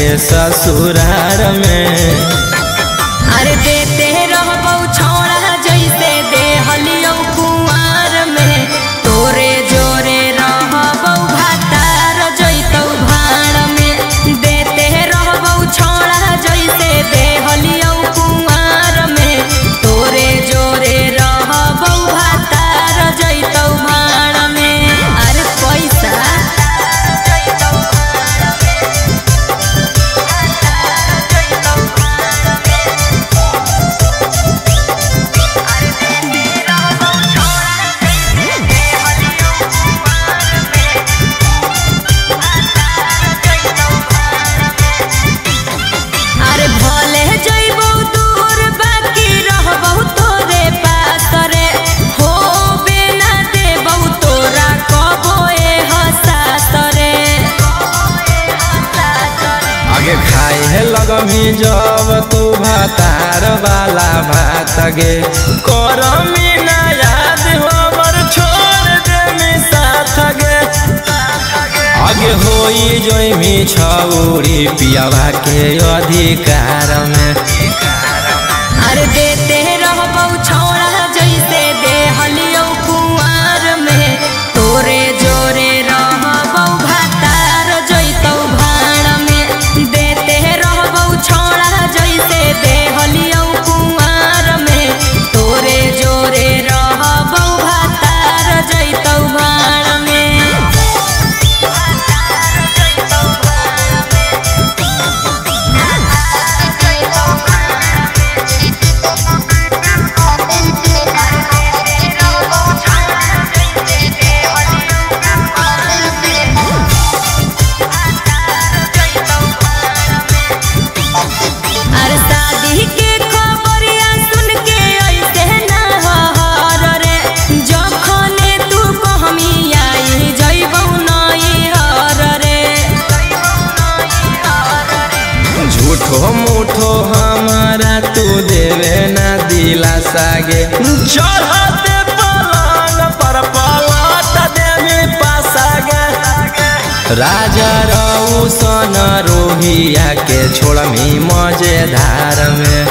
जाके ससुरार में। अरे देते रहबौ छोड़ा जैसे देहलियो कुंवार में, तोरे जोरे रहबौ भातार जैतौ भाड़ में। देते रहबौ छोड़ा जैसे देहलियो कुंवार में, तोरे जोरे रहबौ भातार जैतौ भाड़ में। अरे पैसा खाए लगमी जब तू भातार वाला भात गे, करमी ना याद हमर छोड़ दे मी साथ गे। आगे होई जोइमी छौरी पियावा के अधिकार में। अरे देते रहबौ छोड़ा जैसे देहलियो कुंवार में, तोरे जोरे रहबौ भातार जैतौ भाड़ में। देते रहबौ छोड़ा जैसे देहलियो कुंवार में, तोरे जोरे रहबौ भातार जैतौ भाड़ में। झूठो मूठो हमारा तू देवे ना दिलासा गे, चढ़ते पलंग पर पलट देवी पासा गे। राजा रऊ सन रोहिया के छोड़मी मजेदार में।